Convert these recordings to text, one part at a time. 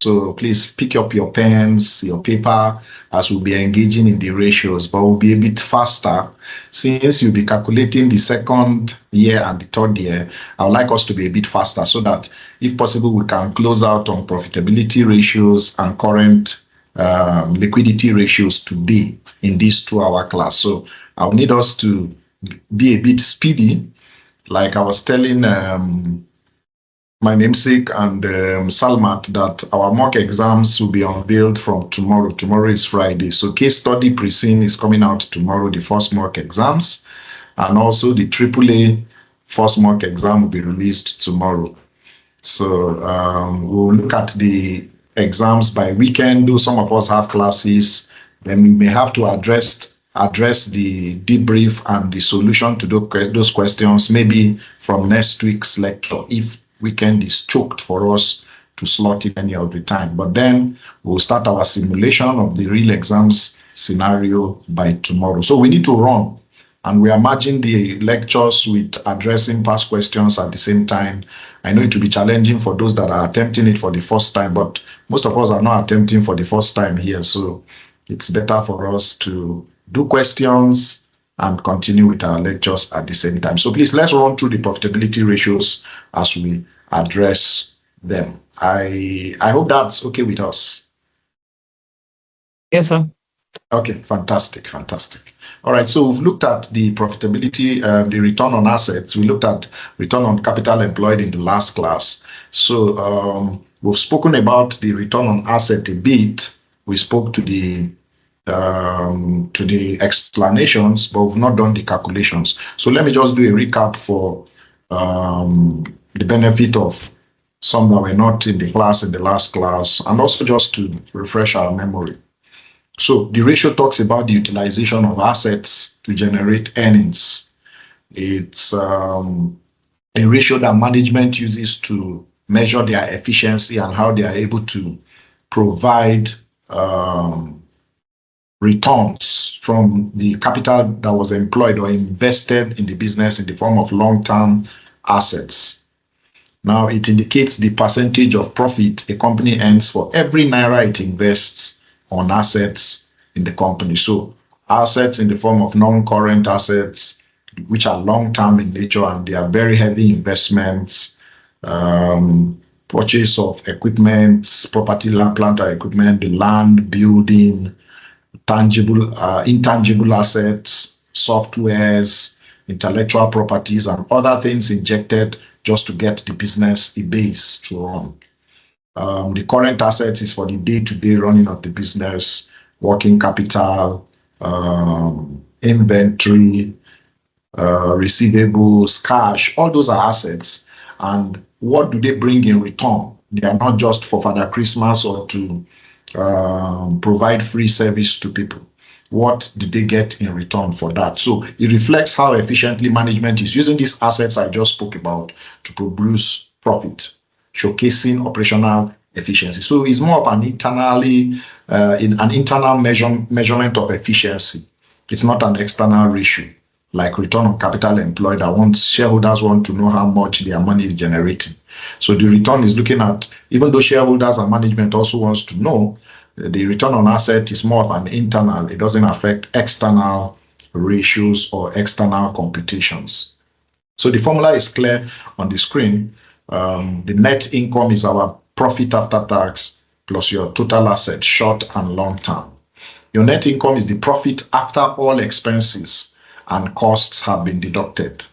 So please pick up your pens, your paper, as we'll be engaging in the ratios, but we'll be a bit faster. Since you'll be calculating the second year and the third year, I would like us to be a bit faster so that, if possible, we can close out on profitability ratios and current liquidity ratios today in this 2-hour class. So I'll need us to be a bit speedy. Like I was telling my namesake and Salmat that our mock exams will be unveiled from tomorrow. Tomorrow is Friday. So case study pre-seen is coming out tomorrow, the first mock exams. And also the AAA first mock exam will be released tomorrow. So we'll look at the exams by weekend. Though some of us have classes, then we may have to address the debrief and the solution to those questions maybe from next week's lecture, if weekend is choked for us to slot in any of the time. But then we'll start our simulation of the real exams scenario by tomorrow. So we need to run, and we are merging the lectures with addressing past questions at the same time. I know it will be challenging for those that are attempting it for the first time, but most of us are not attempting for the first time here. So it's better for us to do questions and continue with our lectures at the same time. So please, let's run through the profitability ratios as we address them. I hope that's okay with us. Yes, sir. Okay, fantastic. All right, so we've looked at the profitability, the return on assets. We looked at return on capital employed in the last class. So we've spoken about the return on asset a bit. We spoke to the explanations, but we've not done the calculations. So let me just do a recap for the benefit of some that were not in the class in the last class, and also just to refresh our memory. So the ratio talks about the utilization of assets to generate earnings. It's a ratio that management uses to measure their efficiency and how they are able to provide returns from the capital that was employed or invested in the business in the form of long-term assets. Now, it indicates the percentage of profit a company earns for every naira it invests on assets in the company. So assets in the form of non-current assets, which are long-term in nature, and they are very heavy investments, purchase of equipment, property, plant or equipment, the land, building, tangible, intangible assets, softwares, intellectual properties, and other things injected just to get the business a base to run. The current assets is for the day-to-day running of the business, working capital, inventory, receivables, cash. All those are assets. And what do they bring in return? They are not just for Father Christmas or to provide free service to people. What did they get in return for that? So it reflects how efficiently management is using these assets I just spoke about to produce profit, showcasing operational efficiency. So it's more of an internal measurement of efficiency. It's not an external ratio like return on capital employed. Shareholders want to know how much their money is generating. So the return is looking at, even though shareholders and management also wants to know, the return on asset is more of an internal. It doesn't affect external ratios or external computations. So the formula is clear on the screen. The net income is our profit after tax plus your total assets, short and long term. Your net income is the profit after all expenses and costs have been deducted.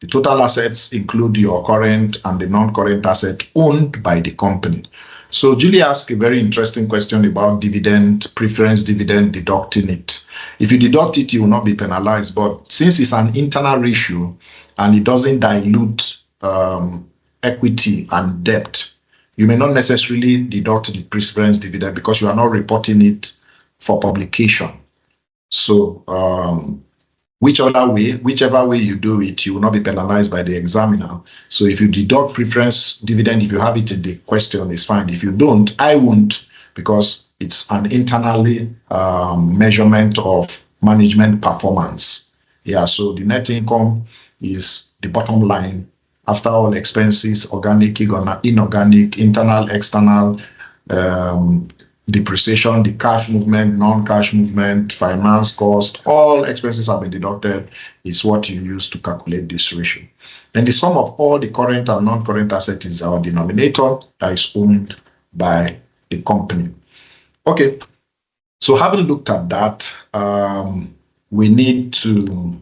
The total assets include your current and the non-current asset owned by the company. So Julie asked a very interesting question about dividend, preference dividend, deducting it. If you deduct it, you will not be penalized. But since it's an internal ratio and it doesn't dilute equity and debt, you may not necessarily deduct the preference dividend because you are not reporting it for publication. So whichever way you do it, you will not be penalized by the examiner. So if you deduct preference dividend, if you have it in the question, it's fine. If you don't, I won't, because it's an internally measurement of management performance. Yeah, so the net income is the bottom line after all expenses, organic, inorganic, internal, external, depreciation, the cash movement, non-cash movement, finance cost, all expenses have been deducted is what you use to calculate this ratio. And the sum of all the current and non-current assets is our denominator that is owned by the company. Okay, so having looked at that, we need to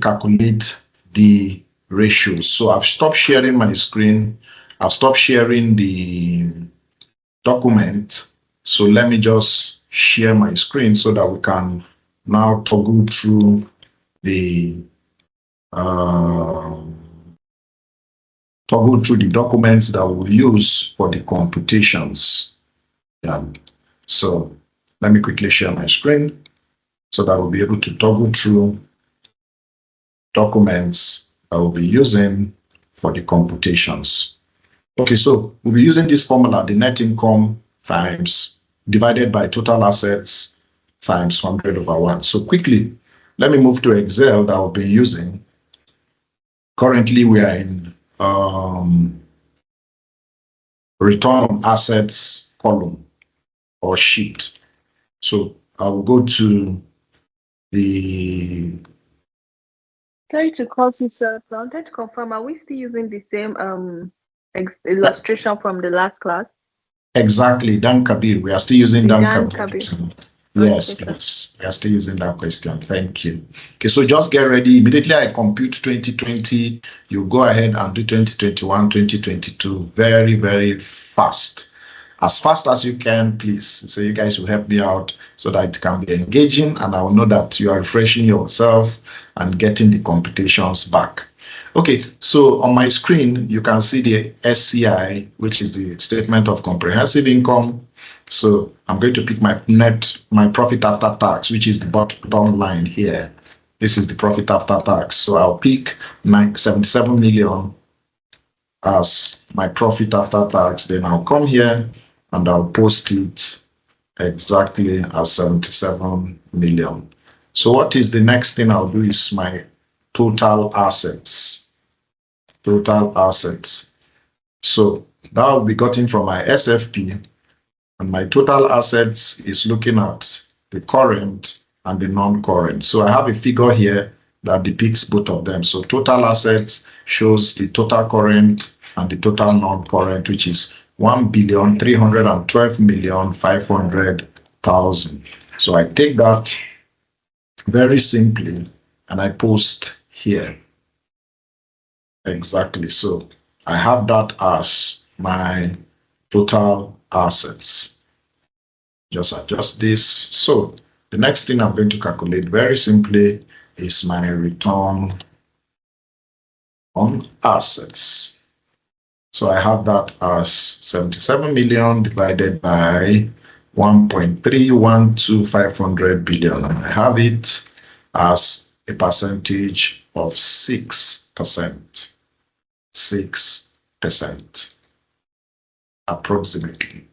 calculate the ratios. So I've stopped sharing my screen. I've stopped sharing the document. So let me just share my screen so that we can now toggle through the documents that we'll use for the computations. Yeah. So let me quickly share my screen so that we'll be able to toggle through documents that we'll be using for the computations. Okay, so we'll be using this formula, the net income times divided by total assets times 100/1. So quickly, let me move to Excel that we'll be using. Currently, we are in return on assets column or sheet. So I will go to the... Sorry to call you, sir. I wanted to confirm, are we still using the same illustration from the last class? Exactly, Dan Kabir. We are still using Dan Kabir. Yes, Okay. yes, we are still using that question. Thank you. Okay, so just get ready. Immediately I compute 2020, you go ahead and do 2021, 2022 very, very fast. As fast as you can, please. So you guys will help me out so that it can be engaging and I will know that you are refreshing yourself and getting the computations back. Okay, so on my screen, you can see the SCI, which is the statement of comprehensive income. So I'm going to pick my profit after tax, which is the bottom line here. This is the profit after tax. So I'll pick 77 million as my profit after tax. Then I'll come here and I'll post it exactly as 77 million. So what is the next thing I'll do is my total assets. Total assets. So that will be gotten from my SFP, and my total assets is looking at the current and the non-current. So I have a figure here that depicts both of them. So total assets shows the total current and the total non-current, which is 1,312,500,000. So I take that very simply and I post here. Exactly. So I have that as my total assets. Just adjust this. So the next thing I'm going to calculate very simply is my return on assets. So I have that as 77 million divided by 1.312,500 billion. And I have it as a percentage of 6%. 6% approximately.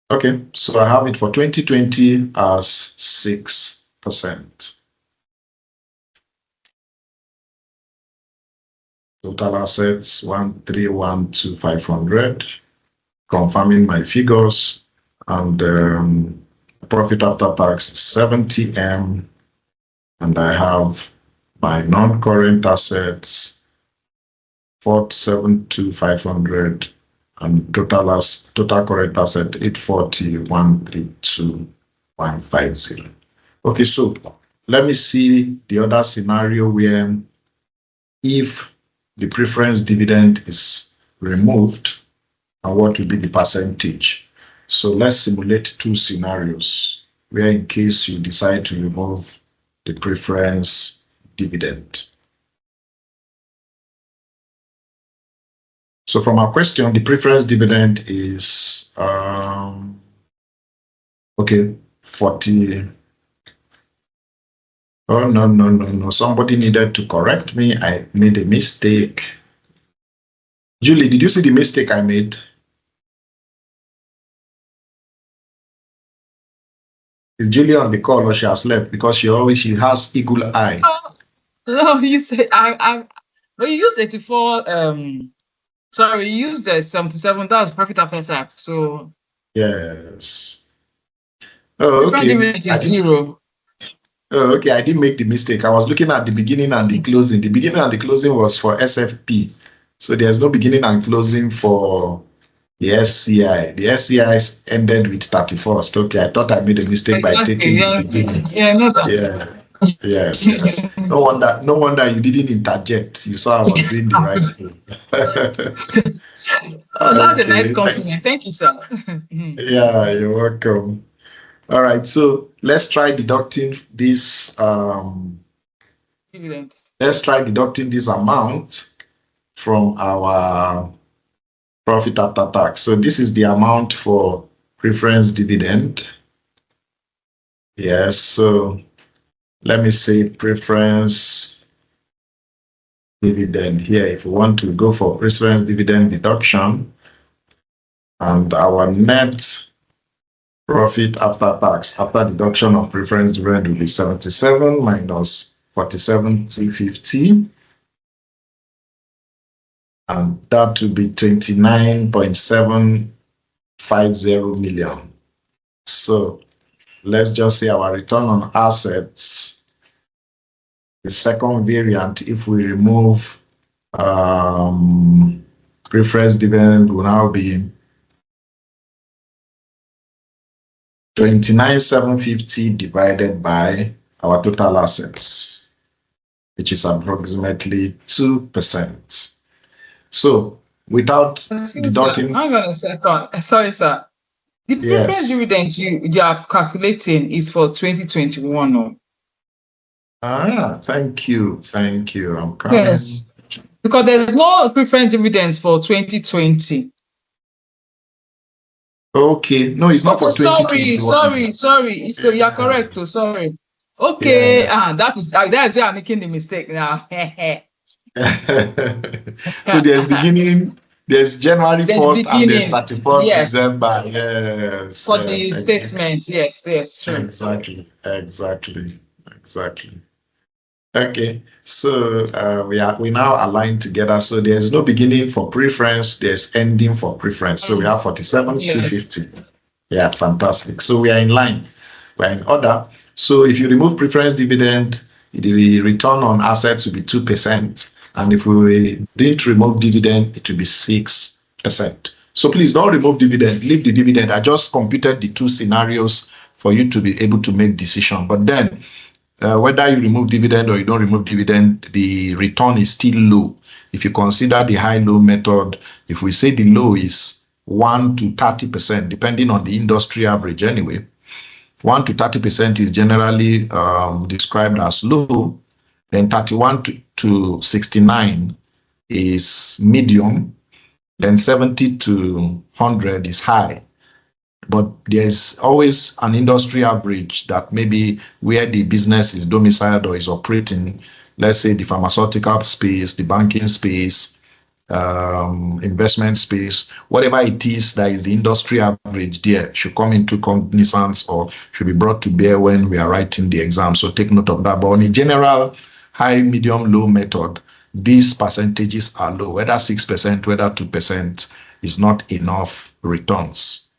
Okay, so I have it for 2020 as 6%. Total assets 1,312,500. Confirming my figures, and profit after tax is 70 M, and I have my non-current assets 472,500 and total current asset 840,132,150. Okay, so let me see the other scenario where if the preference dividend is removed and what will be the percentage. So let's simulate two scenarios where in case you decide to remove the preference dividend. So from our question, the preference dividend is 40. Oh, no. Somebody needed to correct me. I made a mistake. Julie, did you see the mistake I made? Is Julie on the call or she has left? Because she has eagle eye. Oh, no, you say I But you used 84. Sorry, you used 77. That's profit after tax. So Yes. Oh, different okay. dividend is zero. Oh, okay. I didn't make the mistake. I was looking at the beginning and the closing. The beginning and the closing was for SFP. So there's no beginning and closing for the SCI. The SCI ended with 31st. Okay. I thought I made a mistake by taking the beginning. Yeah, no, that. Yeah. Yes, yes. No wonder you didn't interject. You saw I was doing the right thing. Oh, that's a nice Okay. compliment. Thank you, sir. Yeah, you're welcome. All right, so let's try deducting this. Dividend. Let's try deducting this amount from our profit after tax. So this is the amount for preference dividend. Yes, so let me say preference dividend here. If we want to go for preference dividend deduction, and our net profit after tax after deduction of preference dividend will be 77 minus 47,250, and that will be 29.750 million. So let's just say our return on assets, the second variant, if we remove preference dividend, will now be 29,750 divided by our total assets, which is approximately 2%. So without deducting... Hang on a second. Sorry, sir. The preference dividend you are calculating is for 2021. No? Thank you. Thank you. I'm coming. Yes. Because there's no preference dividends for 2020. Okay. No, it's not for 2021. Sorry. So you are correct. Sorry. Okay. Yes. That's where I'm making the mistake now. So there's January 1st and there's 31st December. Yes. For the statement. Yes, true. Exactly. Okay, so we now align together. So there's no beginning for preference, there's ending for preference. So we have 47,250. Yeah, fantastic. So we are in line, we're in order. So if you remove preference dividend, the return on assets will be 2%. And if we didn't remove dividend, it will be 6%. So please don't remove dividend, leave the dividend. I just computed the two scenarios for you to be able to make decision. But then whether you remove dividend or you don't remove dividend, the return is still low. If you consider the high-low method, if we say the low is 1 to 30%, depending on the industry average anyway, 1 to 30% is generally described as low, then 31 to 69 is medium, then 70 to 100 is high. But there's always an industry average that maybe where the business is domiciled or is operating, let's say the pharmaceutical space, the banking space, investment space, whatever it is that is the industry average there should come into cognizance or should be brought to bear when we are writing the exam. So take note of that. But on a general high, medium, low method, these percentages are low. Whether 6%, whether 2% is not enough returns.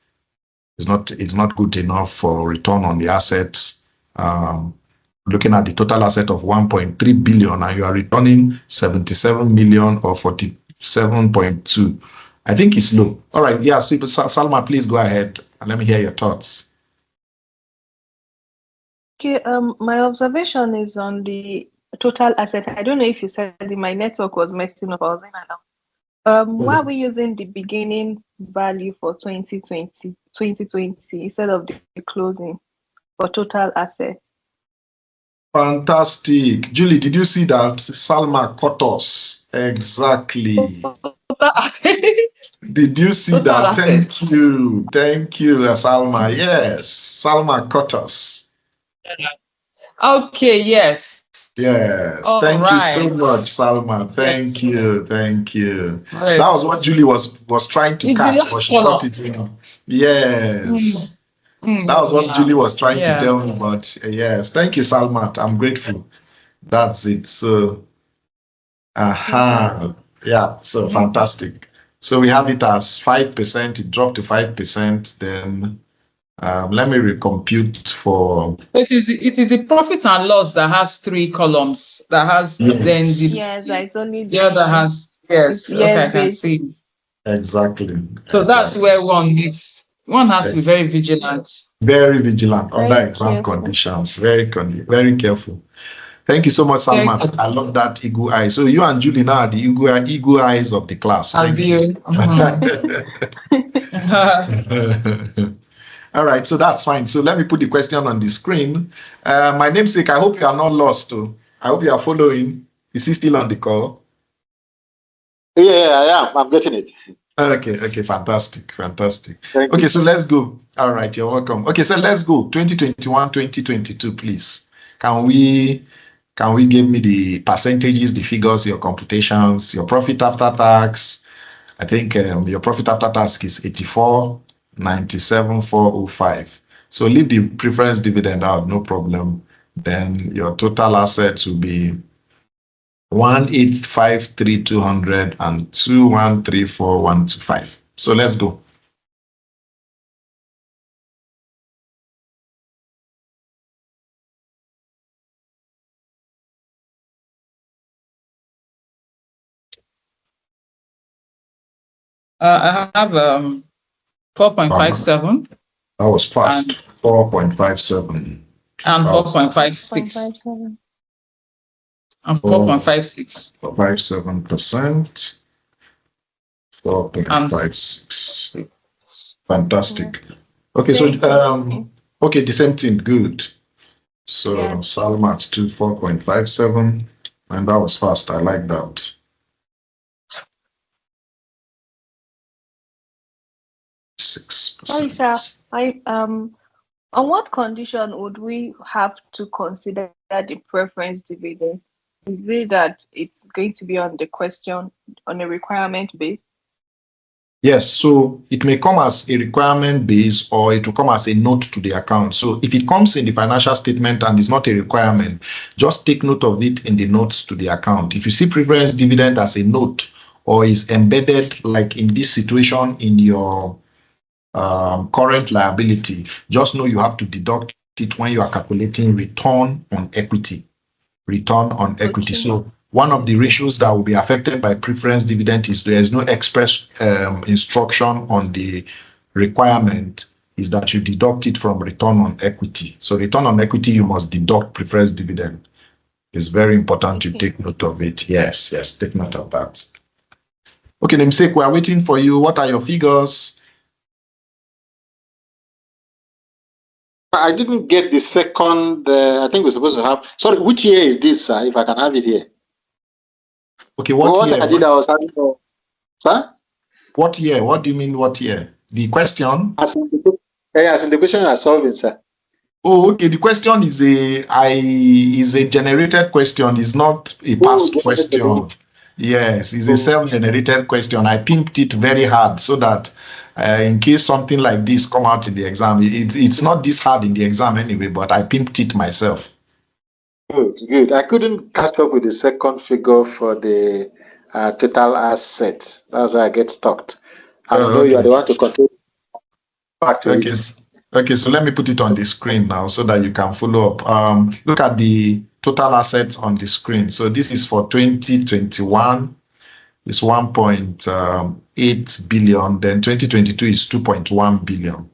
It's not good enough for return on the assets. Looking at the total asset of 1.3 billion and you are returning 77 million or 47.2. I think it's low. All right. Yeah. Salma, please go ahead and let me hear your thoughts. Okay. My observation is on the total asset. I don't know if you said it, my network was messing up. I was in and out. Why are we using the beginning value for 2020 instead of the closing for total asset? Fantastic. Julie, did you see that? Salma caught us. Exactly. Did you see that? Thank you, Salma. Yes, Salma caught us. Okay, yes. Yes. Thank you so much, Salma. Thank you. Right. That was what Julie was trying to catch, but she got it wrong. Yes. That was what Julie was trying to tell me, but yes. Thank you, Salma. I'm grateful. That's it. So Aha. Yeah, so fantastic. So we have it as 5%, it dropped to 5%. Then let me recompute for. It is the profit and loss that has 3 columns. That has then it's only the other has okay, I can see. Exactly. So that's where one has to be very vigilant. Very vigilant under exam conditions. Very careful. Thank you so much, Salman. I love that eagle eye. So you and Julie now are the eagle eyes of the class. Thank you. All right, so that's fine. So let me put the question on the screen. My namesake, I hope you are not lost. I hope you are following. Is he still on the call? Yeah, I am. I'm getting it. Okay, fantastic. Okay, so let's go. All right, you're welcome. Okay, so let's go. 2021, 2022, please. Can we give me the percentages, the figures, your computations, your profit after tax? I think your profit after tax is 84,97,405. So leave the preference dividend out, no problem. Then your total assets will be 1,853,200 and 2,134,125. So let's go. I have 4.57. That was fast. 4.57 and 4.56 and 4.56. 57%. 4.56. Fantastic. Okay, so okay, the same thing. Good. So Salma to 4.57, and that was fast. I like that. Sorry, sir. On what condition would we have to consider the preference dividend? Is it that it's going to be on the question on a requirement base? Yes, so it may come as a requirement base or it will come as a note to the account. So if it comes in the financial statement and is not a requirement, just take note of it in the notes to the account. If you see preference dividend as a note or is embedded, like in this situation in your current liability, just know you have to deduct it when you are calculating return on equity. So one of the ratios that will be affected by preference dividend is there is no express instruction on the requirement is that you deduct it from return on equity. So return on equity, you must deduct preference dividend. It's very important you take note of it. Yes, take note of that. Okay, namesake, we are waiting for you. What are your figures? I didn't get the second. I think we're supposed to have. Sorry, which year is this, sir? If I can have it here. Okay, what year? I did, I was having. Sir? What year? What do you mean? What year? The question? As in the question you are solving, sir. Oh, okay. The question is a generated question. It's not a past question. Yes, it's a self-generated question. I pimped it very hard so that in case something like this come out in the exam, it's not this hard in the exam anyway, but I pimped it myself. Good. I couldn't catch up with the second figure for the total assets. That's why I get stuck. I know you are the one to control back to it. Okay, so let me put it on the screen now so that you can follow up. Look at the total assets on the screen. So this is for 2021. It's 1.8 billion. Then 2022 is 2.1 billion.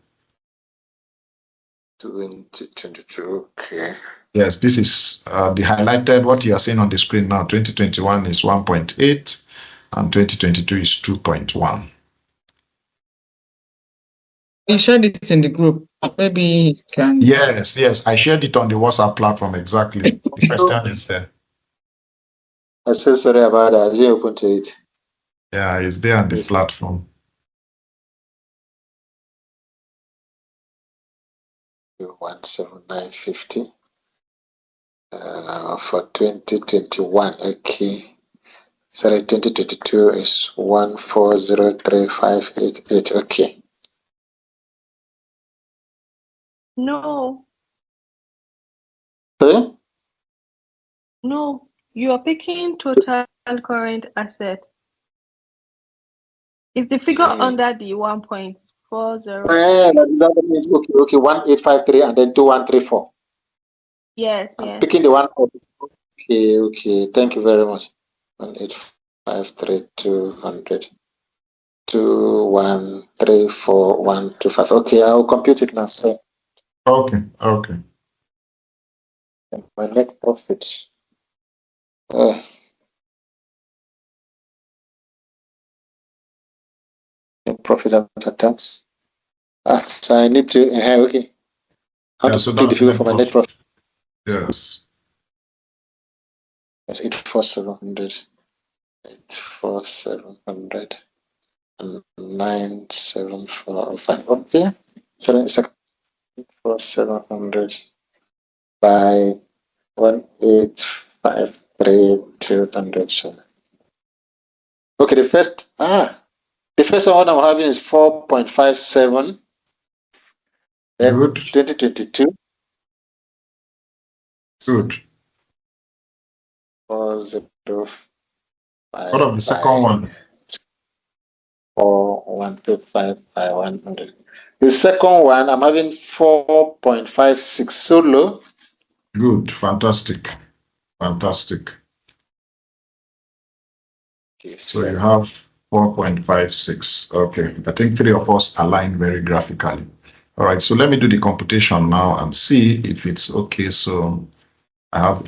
2022, okay. Yes, this is the highlighted, what you are seeing on the screen now. 2021 is 1.8 and 2022 is 2.1. You shared it in the group. Maybe you can. Yes, I shared it on the WhatsApp platform. Exactly. The question is there. I'm so sorry about that. I didn't open to it. Yeah, it's there on the platform. 17950 for 2021. Okay. Sorry, 2022 is 1403588. Okay. No. Sorry? No, you are picking total current asset. Is the figure under the 1.40? That means okay, 1853 and then 2134. Yes, I'm yes. picking the one. Okay. Thank you very much. 1853 200 2134 125. Okay, I'll compute it now. So Okay. my net profit. Net profit after tax. So I need to okay. How to So put the that's figure for my net profit? Yes. Yes, 84700. 84700 and 9745. Okay. 84700 by 1853200. Okay, the first one I'm having is 4.57. Then Good. 2022. Good. 405. What of the second one? 4125 by 100. The second one I'm having 4.56. So low. Good. Fantastic. Okay, so you have 4.56. Okay. I think three of us align very graphically. All right. So let me do the computation now and see if it's okay. So I have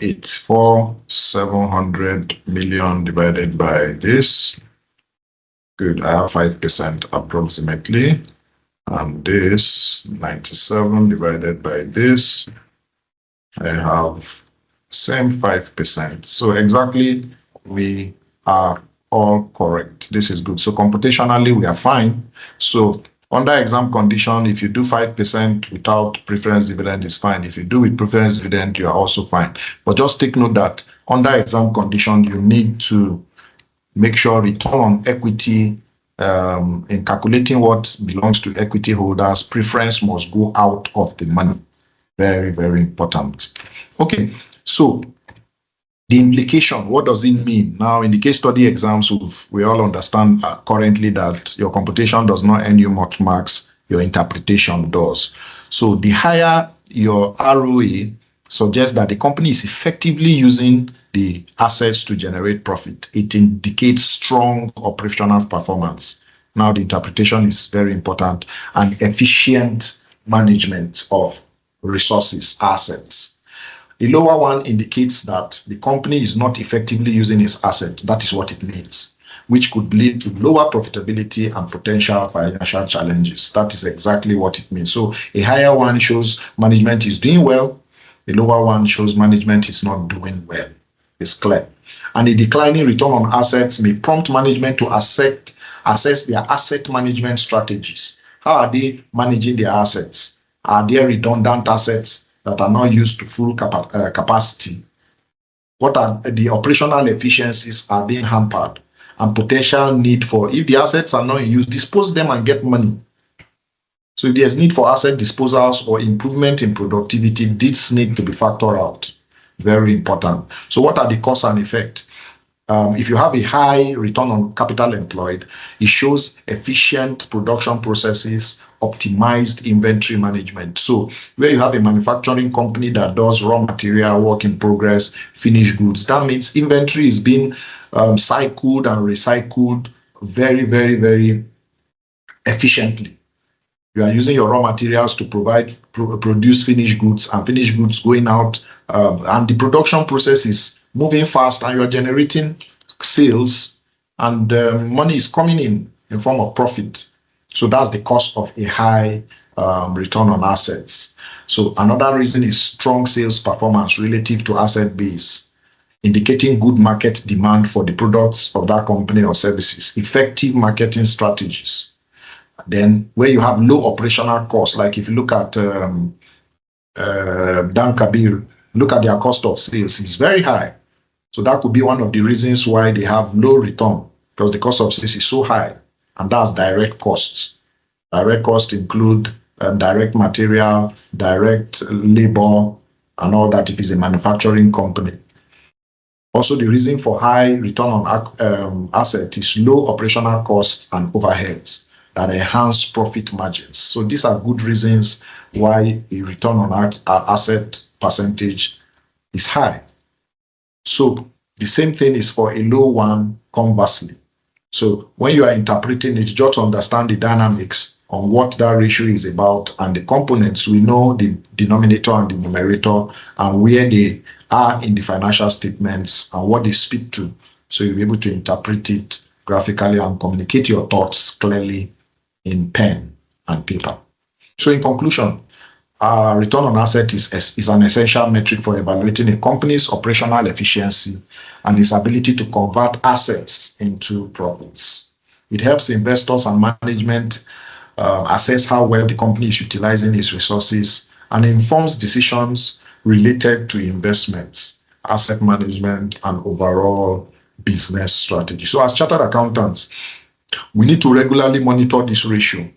700 million divided by this. Good. I have 5% approximately. And this 97 divided by this. I have same 5%. So exactly we are all correct. This is good. So computationally we are fine. So under exam condition, if you do 5% without preference dividend, is fine. If you do with preference dividend, you are also fine. But just take note that under exam condition, you need to make sure return on equity in calculating what belongs to equity holders, preference must go out of the money. Very, very important. Okay, so the implication, what does it mean? Now, in the case study exams, we all understand currently that your computation does not earn you much marks, your interpretation does. So the higher your ROE suggests that the company is effectively using the assets to generate profit. It indicates strong operational performance. Now, the interpretation is very important, and efficient management of resources, assets. The lower one indicates that the company is not effectively using its asset. That is what it means, which could lead to lower profitability and potential financial challenges. That is exactly what it means. So a higher one shows management is doing well. The lower one shows management is not doing well. It's clear. And a declining return on assets may prompt management to assess their asset management strategies. How are they managing their assets? Are there redundant assets that are not used to full capacity? What are the operational efficiencies are being hampered? And potential need for, if the assets are not in use, dispose them and get money. So if there's need for asset disposals or improvement in productivity, this need to be factored out. Very important. So what are the cause and effect? If you have a high return on capital employed, it shows efficient production processes, optimized inventory management. So where you have a manufacturing company that does raw material, work in progress, finished goods, that means inventory is being cycled and recycled very, very, very efficiently. You are using your raw materials to produce finished goods, and finished goods going out, and the production process is moving fast, and you are generating sales, and money is coming in form of profit. So that's the cost of a high return on assets. So another reason is strong sales performance relative to asset base, indicating good market demand for the products of that company or services, effective marketing strategies. Then where you have low operational costs, like if you look at Dan Kabir, look at their cost of sales, it's very high. So that could be one of the reasons why they have low return, because the cost of sales is so high, and that's direct costs. Direct costs include direct material, direct labor, and all that if it's a manufacturing company. Also, the reason for high return on asset is low operational costs and overheads that enhance profit margins. So these are good reasons why a return on asset percentage is high. So the same thing is for a low one conversely. So when you are interpreting it, just understand the dynamics on what that ratio is about and the components. We know the denominator and the numerator and where they are in the financial statements and what they speak to. So you'll be able to interpret it graphically and communicate your thoughts clearly in pen and paper. So in conclusion, return on asset is an essential metric for evaluating a company's operational efficiency and its ability to convert assets into profits. It helps investors and management assess how well the company is utilizing its resources and informs decisions related to investments, asset management, and overall business strategy. So as chartered accountants, we need to regularly monitor this ratio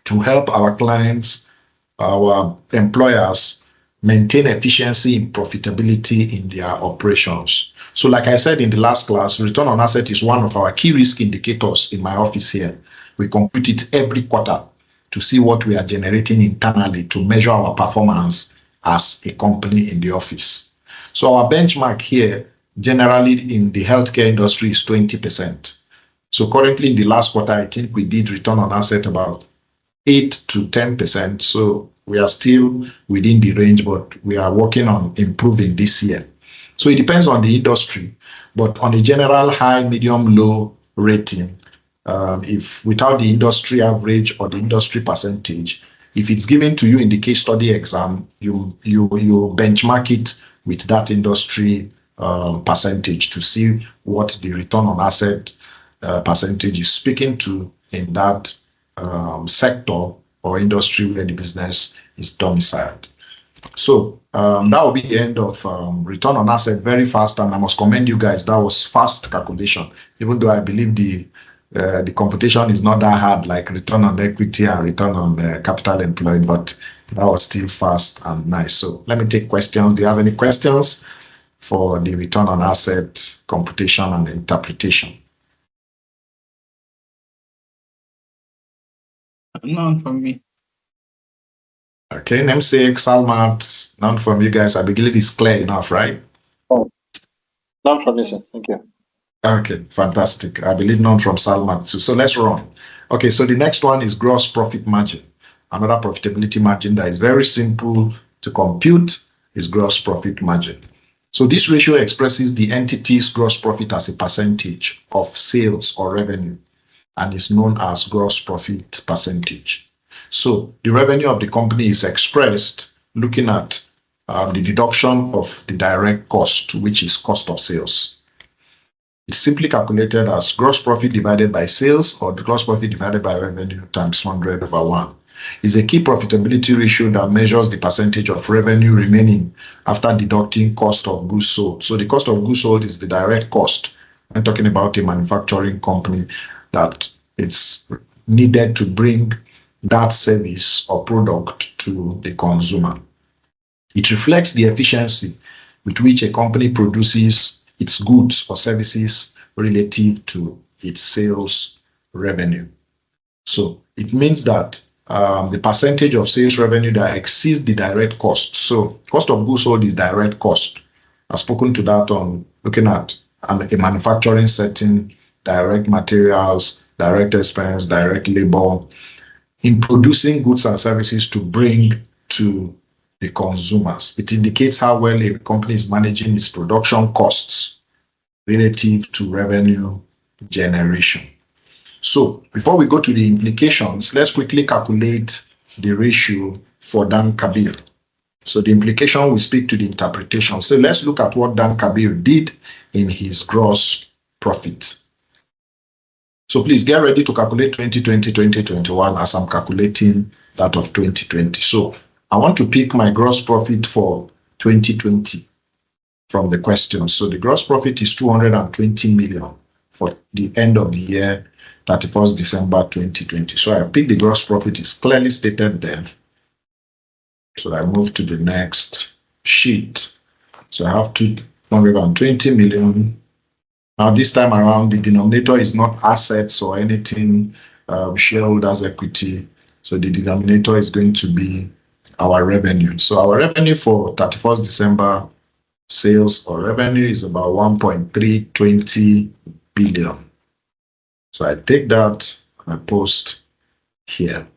to help our clients, our employers, maintain efficiency and profitability in their operations. So like I said in the last class, return on asset is one of our key risk indicators in my office here. We compute it every quarter to see what we are generating internally to measure our performance as a company in the office. So our benchmark here, generally in the healthcare industry, is 20%. So currently in the last quarter, I think we did return on asset about 8 to 10%. So we are still within the range, but we are working on improving this year. So it depends on the industry, but on a general high, medium, low rating, if without the industry average or the industry percentage, if it's given to you in the case study exam, you benchmark it with that industry percentage to see what the return on asset percentage is speaking to in that sector or industry where the business is domiciled. So that will be the end of return on asset, very fast, and I must commend you guys. That was fast calculation, even though I believe the computation is not that hard like return on equity and return on capital employed, but that was still fast and nice. So let me take questions. Do you have any questions for the return on asset computation and interpretation? None from me. Okay, namesake, Salmat, none from you guys. I believe it's clear enough, right? Oh, none from me, sir. Thank you. Okay, fantastic. I believe none from Salmat too. So let's run. Okay, so the next one is gross profit margin. Another profitability margin that is very simple to compute is gross profit margin. So this ratio expresses the entity's gross profit as a percentage of sales or revenue and is known as gross profit percentage. So the revenue of the company is expressed looking at the deduction of the direct cost, which is cost of sales. It's simply calculated as gross profit divided by sales or the gross profit divided by revenue times 100 over 1. It's a key profitability ratio that measures the percentage of revenue remaining after deducting cost of goods sold. So the cost of goods sold is the direct cost. I'm talking about a manufacturing company that it's needed to bring that service or product to the consumer. It reflects the efficiency with which a company produces its goods or services relative to its sales revenue. So it means that the percentage of sales revenue that exceeds the direct cost. So cost of goods sold is direct cost. I've spoken to that on looking at a manufacturing setting, direct materials, direct expense, direct labor, in producing goods and services to bring to the consumers. It indicates how well a company is managing its production costs relative to revenue generation. So before we go to the implications, let's quickly calculate the ratio for Dan Kabir. So the implication will speak to the interpretation. So let's look at what Dan Kabir did in his gross profit. So please get ready to calculate 2020, 2021 as I'm calculating that of 2020. So I want to pick my gross profit for 2020 from the question. So the gross profit is 220 million for the end of the year, 31st December 2020. So I pick the gross profit, is clearly stated there. So I move to the next sheet. So I have 220 million. Now, this time around, the denominator is not assets or anything, shareholders' equity. So the denominator is going to be our revenue. So our revenue for 31st December sales or revenue is about 1.320 billion. So I take that and I post here.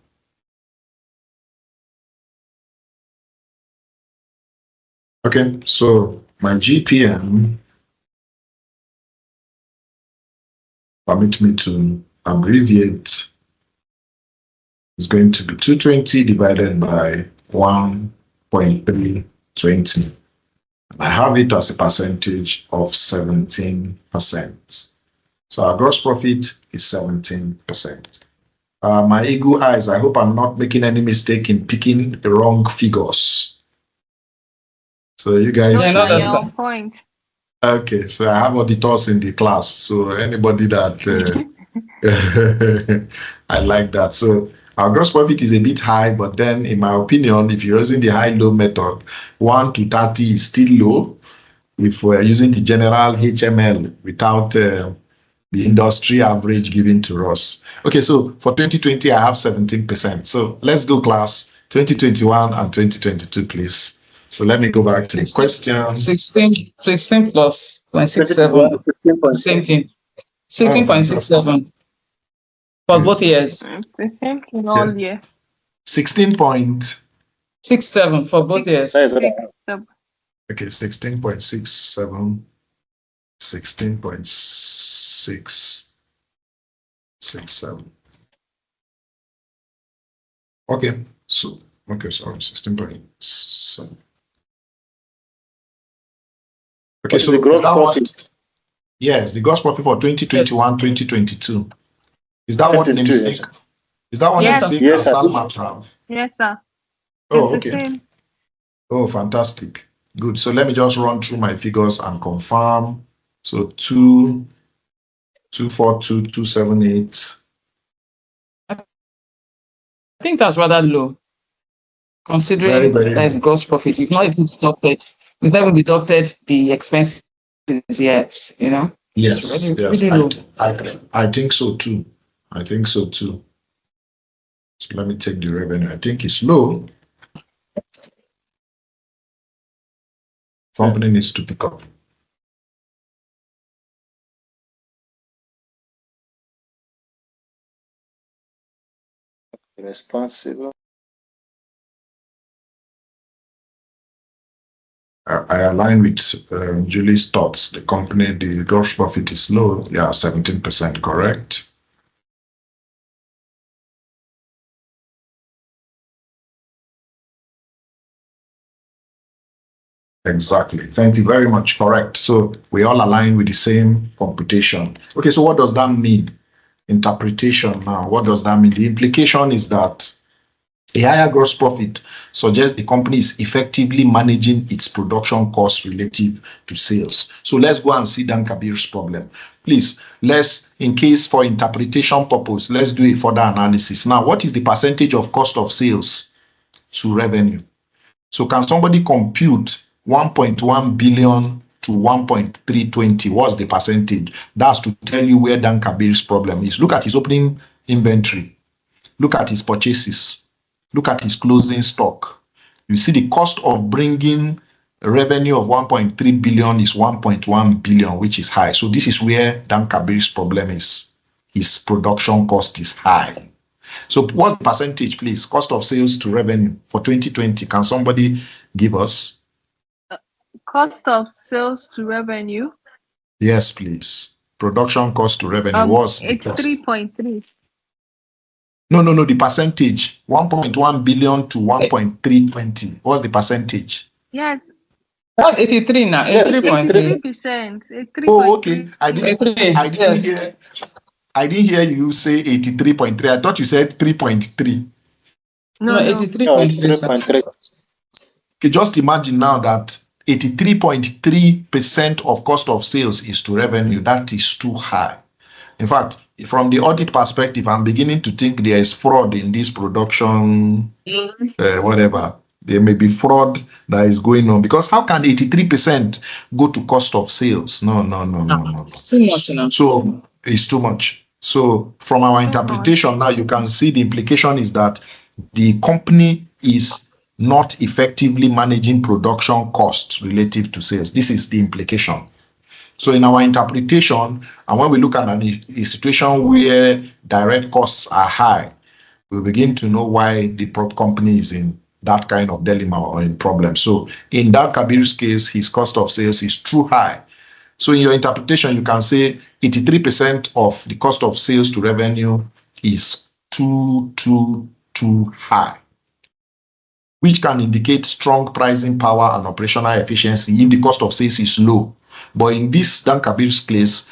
Okay, so my GPM, permit me to abbreviate, is going to be 220 divided by 1.320. I have it as a percentage of 17%. So our gross profit is 17%. My eagle eyes, I hope I'm not making any mistake in picking the wrong figures. So you guys are on point. Okay, so I have auditors in the class. So anybody that I like that. So our gross profit is a bit high, but then in my opinion, if you're using the high-low method, 1 to 30 is still low. If we're using the general HML without the industry average given to us. Okay, so for 2020, I have 17%. So let's go class 2021 and 2022, please. So let me go back to the question. 16 plus 0.67, same thing. 16.67 for both years. The same thing all year. 16.67 for both years. Okay, 16.67, 16.667. Okay, so sorry, 16.7. Okay, so the gross profit. Yes, the gross profit for 2021, 2022. Is that what the mistake? Is that what the mistake Salma have? Yes, sir. Oh, okay. Oh, fantastic. Good. So let me just run through my figures and confirm. So 242,278. I think that's rather low, considering there's gross profit. We've not even deducted the expenses yet, you know? Yes, really low. I think so too. So let me take the revenue. I think it's low. Company needs to pick up. Responsible. I align with Julie's thoughts. The company, the gross profit is low. Yeah, 17%, correct? Exactly. Thank you very much. Correct. So we all align with the same computation. Okay, so what does that mean? Interpretation now. What does that mean? The implication is that a higher gross profit suggests the company is effectively managing its production costs relative to sales. So let's go and see Dan Kabir's problem. Please, in case for interpretation purpose, let's do a further analysis. Now, what is the percentage of cost of sales to revenue? So can somebody compute 1.1 billion to 1.320? What's the percentage? That's to tell you where Dan Kabir's problem is. Look at his opening inventory. Look at his purchases. Look at his closing stock. You see the cost of bringing revenue of 1.3 billion is 1.1 billion, which is high. So this is where Dan Kabir's problem is. His production cost is high. So what's the percentage, please? Cost of sales to revenue for 2020. Can somebody give us? Cost of sales to revenue? Yes, please. Production cost to revenue was it's 3.3. No, the percentage. 1.1 billion to 1.320. What's the percentage? Yes. That's 83 now. 83%. Oh, okay. I didn't hear you say 83.3. I thought you said 3.3. No, 83.3. Okay, just imagine now that 83.3% of cost of sales is to revenue. That is too high. In fact, from the audit perspective, I'm beginning to think there is fraud in this production, whatever. There may be fraud that is going on, because how can 83% go to cost of sales? No. It's too much now. So it's too much. So from our interpretation now, you can see the implication is that the company is not effectively managing production costs relative to sales. This is the implication. So in our interpretation, and when we look at a situation where direct costs are high, we begin to know why the company is in that kind of dilemma or in problem. So in that Kabir's case, his cost of sales is too high. So in your interpretation, you can say 83% of the cost of sales to revenue is too high, which can indicate strong pricing power and operational efficiency if the cost of sales is low. But in this Dan Kabir's case,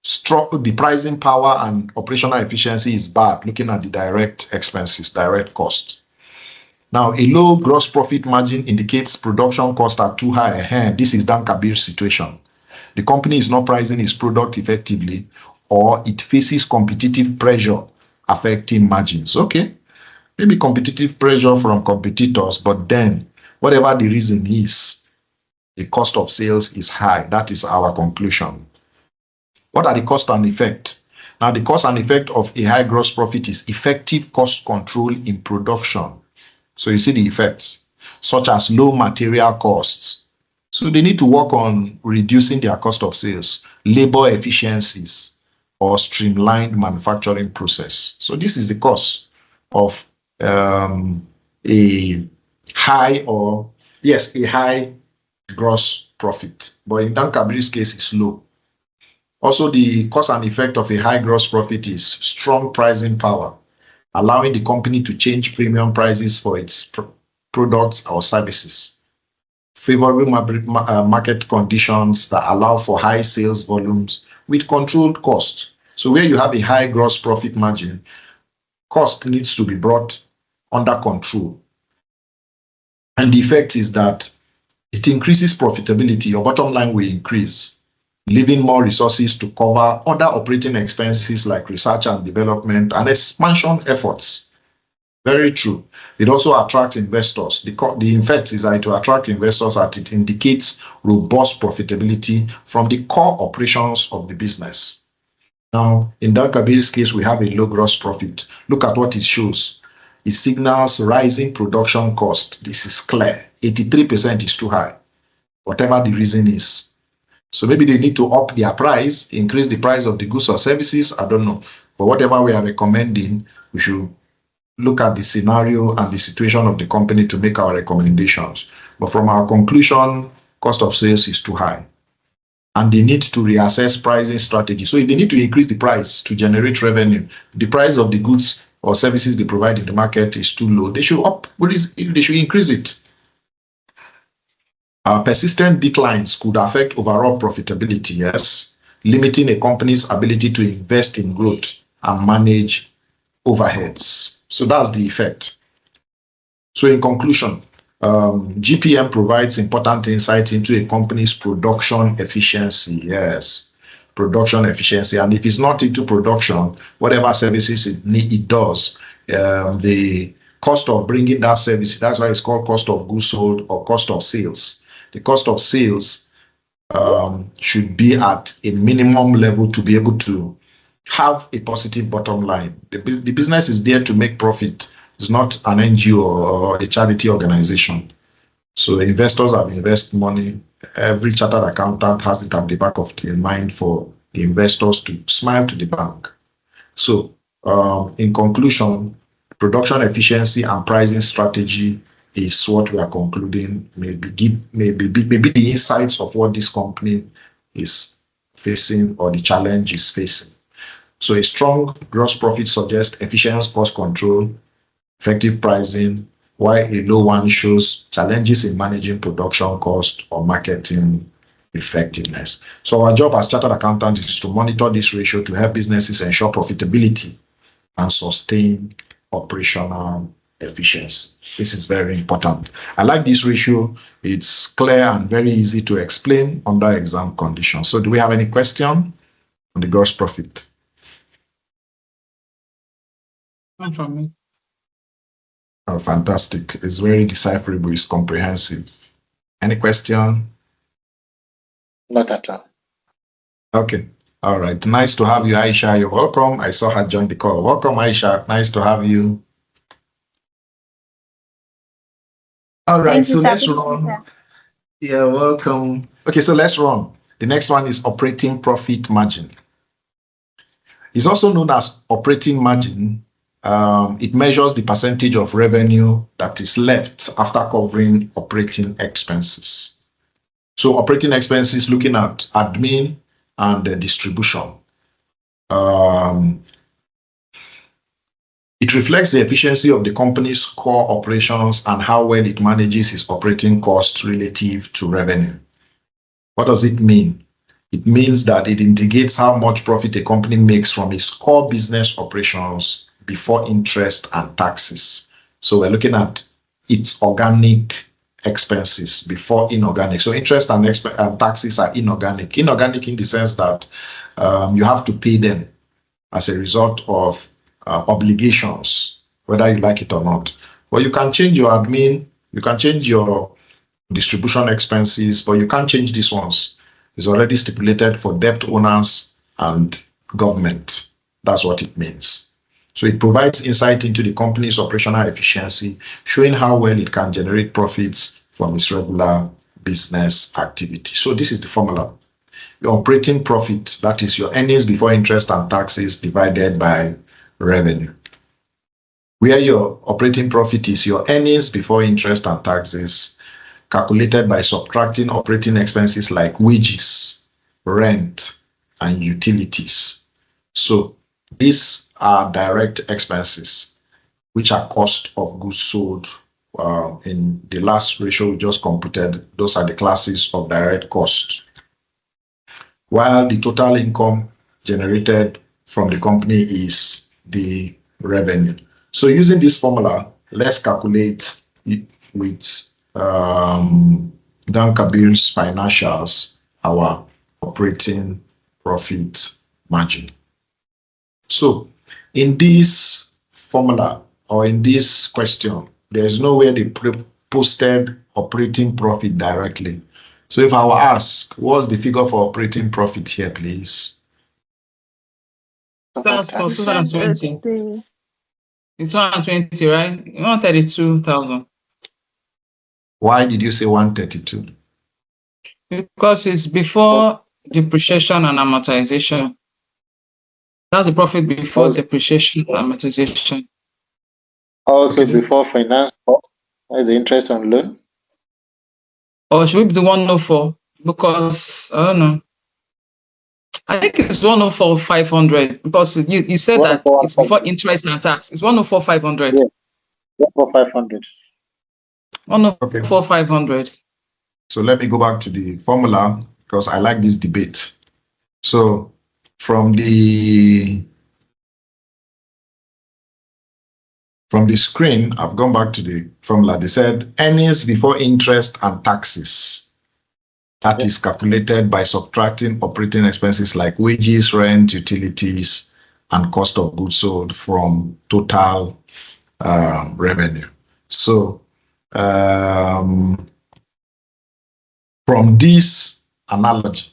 the pricing power and operational efficiency is bad, looking at the direct expenses, direct cost. Now, a low gross profit margin indicates production costs are too high. This is Dan Kabir's situation. The company is not pricing its product effectively, or it faces competitive pressure affecting margins. Okay, maybe competitive pressure from competitors, but then whatever the reason is, the cost of sales is high. That is our conclusion. What are the cost and effect? Now, the cost and effect of a high gross profit is effective cost control in production. So you see the effects, such as low material costs. So they need to work on reducing their cost of sales, labor efficiencies, or streamlined manufacturing process. So this is the cost of a high gross profit. But in Dan Kabir's case, it's low. Also, the cost and effect of a high gross profit is strong pricing power, allowing the company to change premium prices for its products or services. Favorable market conditions that allow for high sales volumes with controlled cost. So where you have a high gross profit margin, cost needs to be brought under control. And the effect is that it increases profitability. Your bottom line will increase, leaving more resources to cover other operating expenses like research and development and expansion efforts. Very true. It also attracts investors. The effect is that to attract investors as it indicates robust profitability from the core operations of the business. Now, in Dan Kabir's case, we have a low gross profit. Look at what it shows. It signals rising production cost. This is clear. 83% is too high, whatever the reason is. So maybe they need to up their price, increase the price of the goods or services. I don't know. But whatever we are recommending, we should look at the scenario and the situation of the company to make our recommendations. But from our conclusion, cost of sales is too high. And they need to reassess pricing strategy. So if they need to increase the price to generate revenue, the price of the goods or services they provide in the market is too low, they should increase it. Persistent declines could affect overall profitability, yes, limiting a company's ability to invest in growth and manage overheads. So that's the effect. So in conclusion, GPM provides important insight into a company's production efficiency. Yes, production efficiency. And if it's not into production, whatever services it does, the cost of bringing that service, that's why it's called cost of goods sold or cost of sales. The cost of sales should be at a minimum level to be able to have a positive bottom line. The business is there to make profit. It's not an NGO or a charity organization. So investors have invested money. Every chartered accountant has it at the back of their mind for the investors to smile to the bank. So in conclusion, production efficiency and pricing strategy is what we are concluding. Maybe the insights of what this company is facing or the challenge is facing. So a strong gross profit suggests efficient cost control, effective pricing, while a low one shows challenges in managing production cost or marketing effectiveness. So our job as chartered accountants is to monitor this ratio to help businesses ensure profitability and sustain operational efficiency. This is very important. I like this ratio. It's clear and very easy to explain under exam conditions. So do we have any question on the gross profit? Not from me. Oh, fantastic. It's very decipherable. It's comprehensive. Any question? Not at all. Okay. All right. Nice to have you, Aisha. You're welcome. I saw her join the call. Welcome, Aisha. Nice to have you. All right. So let's run. You're welcome. Okay. So let's run. The next one is operating profit margin. It's also known as operating margin. It measures the percentage of revenue that is left after covering operating expenses. So operating expenses, looking at admin and distribution. It reflects the efficiency of the company's core operations and how well it manages its operating costs relative to revenue. What does it mean? It means that it indicates how much profit a company makes from its core business operations before interest and taxes. So we're looking at its organic expenses before inorganic. So interest and taxes are inorganic. Inorganic in the sense that you have to pay them as a result of obligations, whether you like it or not. Well, you can change your admin, you can change your distribution expenses, but you can't change these ones. It's already stipulated for debt owners and government. That's what it means. So it provides insight into the company's operational efficiency, showing how well it can generate profits from its regular business activity. So this is the formula. Your operating profit, that is your earnings before interest and taxes divided by revenue. Where your operating profit is your earnings before interest and taxes, calculated by subtracting operating expenses like wages, rent, and utilities. So these are direct expenses, which are cost of goods sold. In the last ratio we just computed, those are the classes of direct cost. While the total income generated from the company is the revenue. So using this formula, let's calculate it with Dan Kabir's financials, our operating profit margin. So in this formula or in this question, there is nowhere they posted operating profit directly. So if I were asked, what's the figure for operating profit here, please? That's for 2020. It's 120, right? 132,000. Why did you say 132? Because it's before depreciation and amortization. That's the profit before depreciation and amortization. Also before finance cost, as the interest on loan. Or should we be the 104? Because I don't know. I think it's 104,500 because you said that it's before interest and tax. It's 104,500. Yeah. 104,500. 104,500. So let me go back to the formula because I like this debate. So from the screen, I've gone back to the formula. They said earnings before interest and taxes. That is calculated by subtracting operating expenses like wages, rent, utilities, and cost of goods sold from total revenue. So from this analogy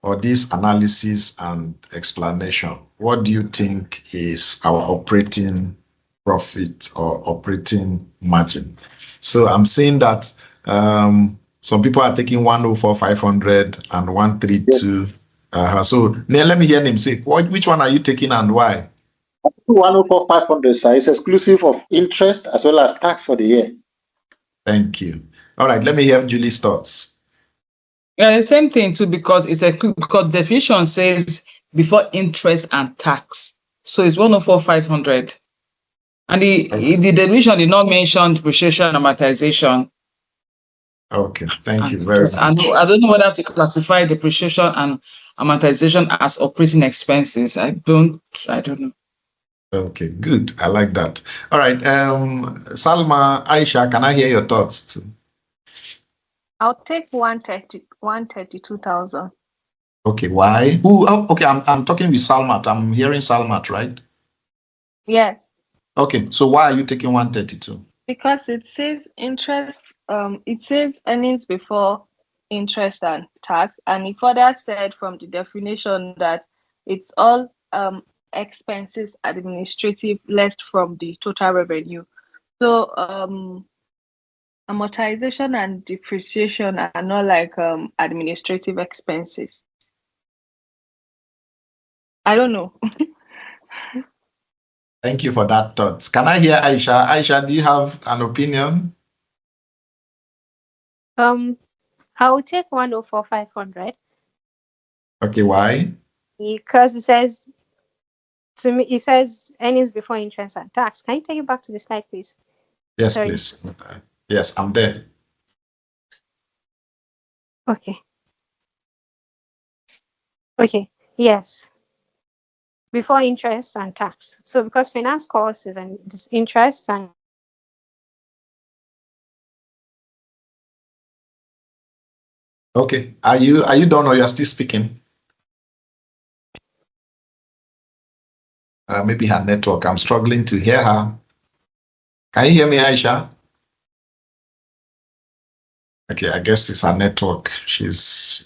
or this analysis and explanation, what do you think is our operating profit or operating margin? So I'm saying that some people are taking 104,500 and 132. So let me hear them say, which one are you taking and why? 104,500, sir. It's exclusive of interest as well as tax for the year. Thank you. All right, let me hear Julie's thoughts. Yeah, the same thing too, because because definition says before interest and tax. So it's 104,500. And the definition did not mention depreciation and amortization. Okay, thank you very much. I don't know whether to classify depreciation and amortization as operating expenses. I don't know. Okay, good. I like that. All right. Salma, Aisha, can I hear your thoughts too? I'll take 132,000. Okay, why? Okay, I'm talking with Salmat. I'm hearing Salmat, right? Yes. Okay, so why are you taking 132? Because it says interest, it says earnings before interest and tax, and it further said from the definition that it's all expenses administrative less from the total revenue. So amortization and depreciation are not like administrative expenses. I don't know. Thank you for that thought. Can I hear Aisha? Aisha, do you have an opinion? I will take 104,500 Okay, why? because it says to me it says earnings before interest and tax. Can you take it back to the slide, please? Yes, Sorry. please. Yes, I'm there. Okay. Okay. Yes. Before interest and tax. So because finance cost is an this interest and Okay. Are you done or you're still speaking? Maybe her network. I'm struggling to hear her. Can you hear me, Aisha? Okay, I guess it's her network.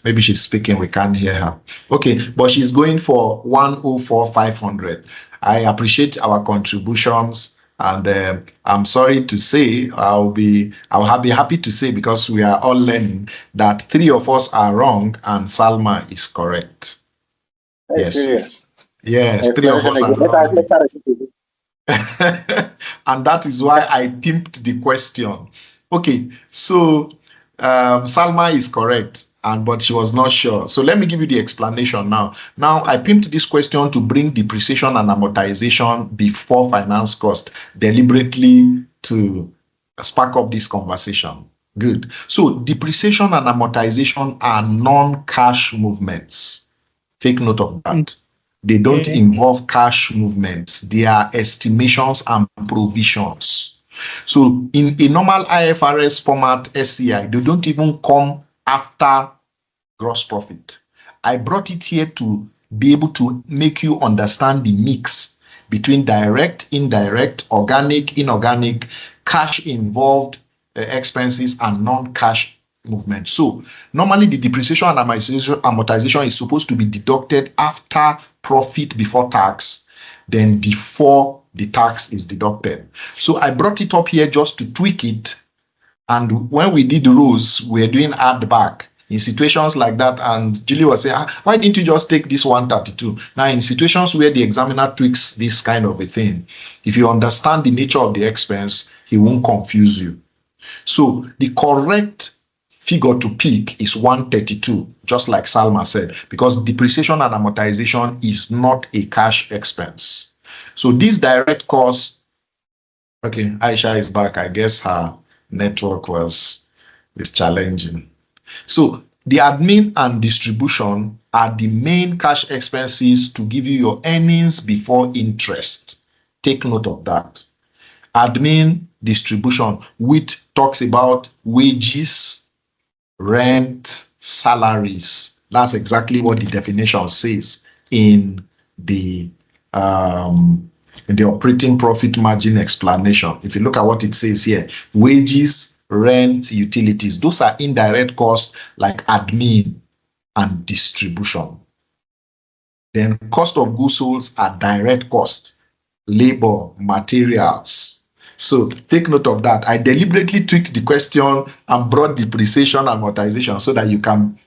Maybe she's speaking. We can't hear her. Okay, but she's going for 104,500. I appreciate our contributions, and I'm sorry to say, I'll be happy to say, because we are all learning, that 3 of us are wrong and Salma is correct. Yes. Serious. Yes, 3 of us are wrong. And that is why I pimped the question. Okay, so Salma is correct, but she was not sure. So let me give you the explanation now. Now, I pimped this question to bring depreciation and amortization before finance cost deliberately to spark up this conversation. Good. So depreciation and amortization are non-cash movements. Take note of that. They don't involve cash movements. They are estimations and provisions. So in a normal IFRS format, SCI, they don't even come after gross profit. I brought it here to be able to make you understand the mix between direct, indirect, organic, inorganic, cash involved expenses, and non-cash movement. So normally the depreciation and amortization is supposed to be deducted after profit before tax, then before the tax is deducted. So I brought it up here just to tweak it. And when we did the rules, we're doing add back in situations like that. And Julie was saying, why didn't you just take this 132? Now, in situations where the examiner tweaks this kind of a thing, if you understand the nature of the expense, he won't confuse you. So the correct figure to pick is 132, just like Salma said, because depreciation and amortization is not a cash expense. So these direct costs, okay, Aisha is back. I guess her network is challenging. So the admin and distribution are the main cash expenses to give you your earnings before interest. Take note of that. Admin, distribution, which talks about wages, rent, salaries. That's exactly what the definition says in the operating profit margin explanation. If you look at what it says here, wages, rent, utilities, those are indirect costs like admin and distribution. Then cost of goods sold are direct costs, labor, materials. So take note of that. I deliberately tweaked the question and brought depreciation and amortization so that you can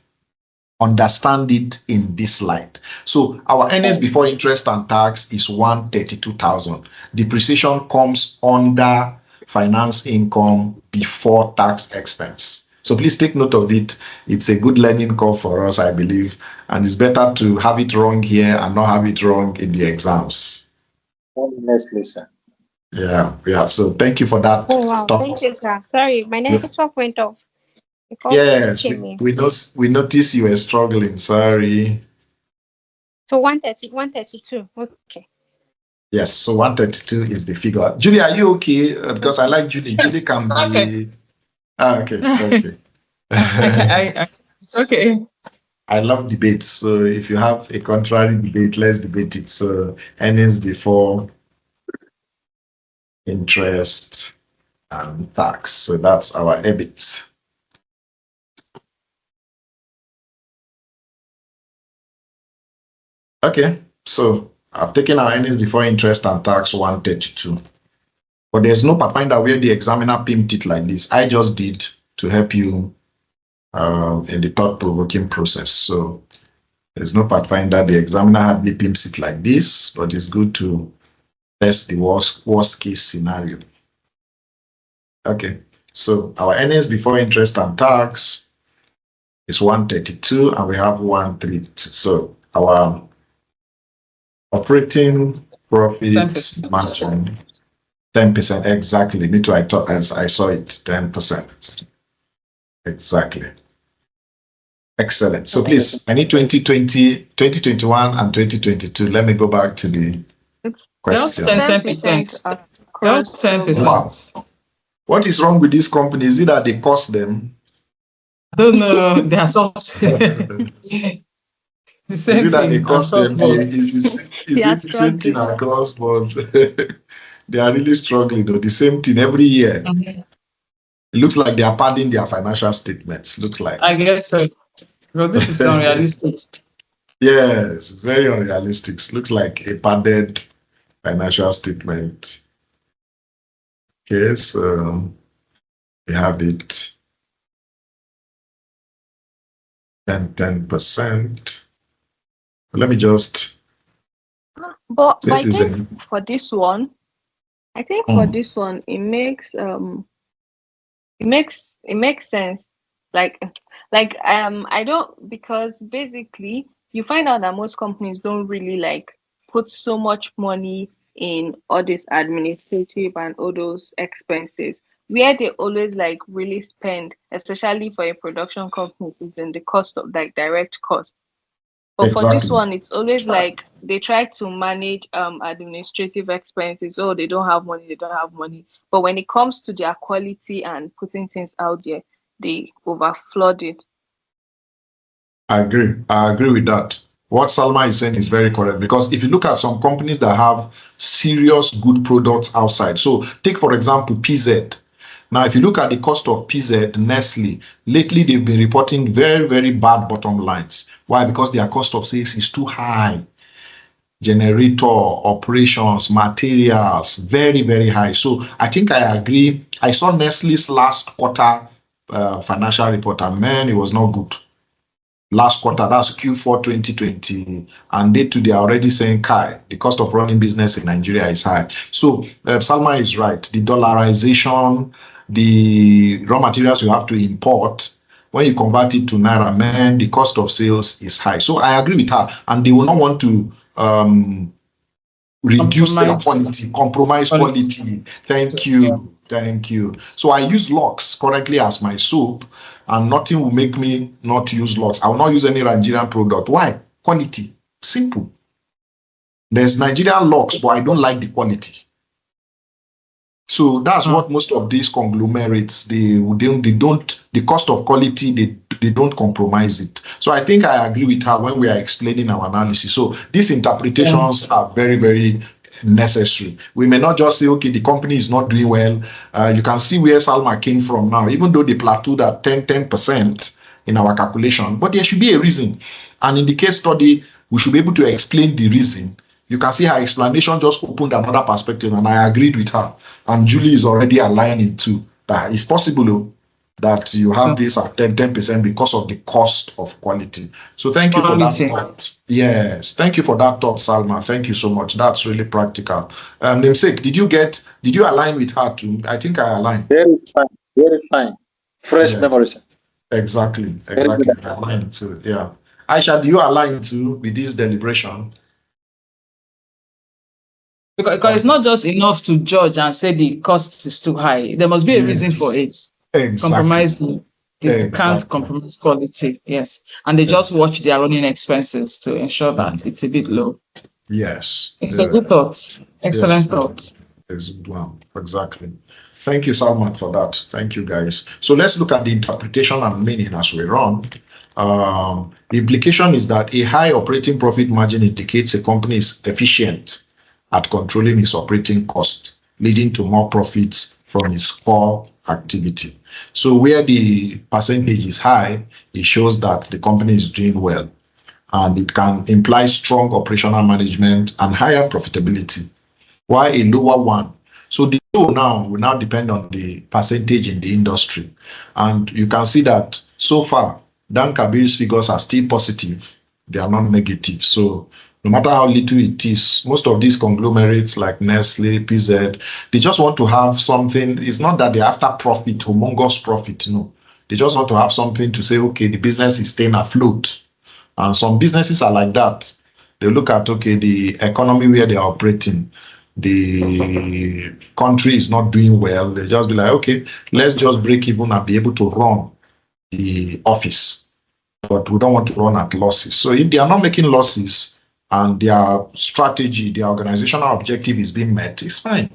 understand it in this light. So our earnings before interest and tax is 132,000. Depreciation comes under finance income before tax expense. So please take note of it. It's a good learning curve for us, I believe, and it's better to have it wrong here and not have it wrong in the exams. Honestly, sir. Yeah, we have. So thank you for that. oh wow, thank you, sir. Sorry, my network went off. Yes, we noticed you were struggling. Sorry. So 132. Okay. Yes, so 132 is the figure. Julie, are you okay? Because I like Julie. Julie can be. Okay. Okay. It's okay. I love debates. So if you have a contrary debate, let's debate it. So earnings before interest and tax. So that's our EBIT. Okay, so I've taken our earnings before interest and tax 132. But there's no pathfinder where the examiner pimped it like this. I just did to help you in the thought-provoking process. So there's no pathfinder. The examiner hardly pimps it like this, but it's good to test the worst case scenario. Okay, so our earnings before interest and tax is 132, and we have 132. So our operating profit 10%. margin 10%, exactly. Me too. I thought as I saw it, 10%. Exactly. Excellent. So please, I need 2020, 2021, and 2022. Let me go back to the question. 10%. 10%. Wow. What is wrong with this company? Is it that they cost them? No, they are so the same Is it that they thing cost them? across board. Is it the same thing across board? They are really struggling though. The same thing every year. Mhm. It looks like they are padding their financial statements. Looks like. I guess so. Well, this is unrealistic. Yes, it's very unrealistic. It looks like a padded financial statement. Okay, so we have it 10%. Let me just. But I This is think for this one, it makes sense. Like I don't, because basically you find out that most companies don't really like put so much money in all this administrative and all those expenses, where they always like really spend, especially for a production company, is in the cost of like direct cost. But for this exactly. one, it's always like they try to manage administrative expenses. Oh, they don't have money. But when it comes to their quality and putting things out there, they overflood it. I agree with that. What Salma is saying is very correct, because if you look at some companies that have serious good products outside, so take for example PZ. Now, if you look at the cost of PZ, Nestle, lately they've been reporting very, very bad bottom lines. Why? Because their cost of sales is too high. Generator, operations, materials, very, very high. So I think I agree. I saw Nestle's last quarter financial report, and man, it was not good. Last quarter, that's Q4 2020, and they too, they are already saying, Kai, the cost of running business in Nigeria is high. So Salma is right. The dollarization, the raw materials you have to import, when you convert it to Naira, man, the cost of sales is high. So I agree with her, and they will not want to reduce their quality, compromise quality. Thank you. Thank you. So I use Lux currently as my soap, and nothing will make me not use Lux. I will not use any Nigerian product. Why? Quality. Simple. There's Nigerian Lux, but I don't like the quality. So that's what most of these conglomerates, they don't, the cost of quality, they don't compromise it. So I think I agree with her when we are explaining our analysis. So these interpretations are very, very necessary. We may not just say, okay, the company is not doing well. You can see where Salma came from now, even though they plateaued at 10% in our calculation, but there should be a reason. And in the case study, we should be able to explain the reason. You can see her explanation just opened another perspective, and I agreed with her. And Julie is already aligning too, that it's possible that you have this at 10% because of the cost of quality. So thank you for that thought. Yes, thank you for that thought, Salma. Thank you so much. That's really practical. Namesake, did you align with her too? I think I aligned. Very fine. Fresh memories. Exactly. I aligned too. Yeah. Aisha, do you align too with this deliberation? Because it's not just enough to judge and say the cost is too high. There must be a reason for it. Exactly. Compromising. They can't compromise quality. Yes. And they just watch their running expenses to ensure that it's a bit low. Yes. It's a good thought. Excellent thought. It's a good one. Exactly. Thank you, Salman, for that. Thank you, guys. So let's look at the interpretation and meaning as we run. The implication is that a high operating profit margin indicates a company is efficient at controlling its operating cost. leading to more profits from its core activity. So where the percentage is high, it shows that the company is doing well, and it can imply strong operational management and higher profitability. Why a lower one? So the low now will now depend on the percentage in the industry. And you can see that so far, Dan Kabir's figures are still positive. They are not negative. So no matter how little it is, most of these conglomerates like Nestle, PZ, they just want to have something. It's not that they're after profit, humongous profit. No, they just want to have something to say, okay, the business is staying afloat. And some businesses are like that. They look at, okay, the economy where they are operating, the country is not doing well. They just be like, okay, let's just break even and be able to run the office. But we don't want to run at losses. So if they are not making losses and their strategy, their organizational objective is being met, it's fine.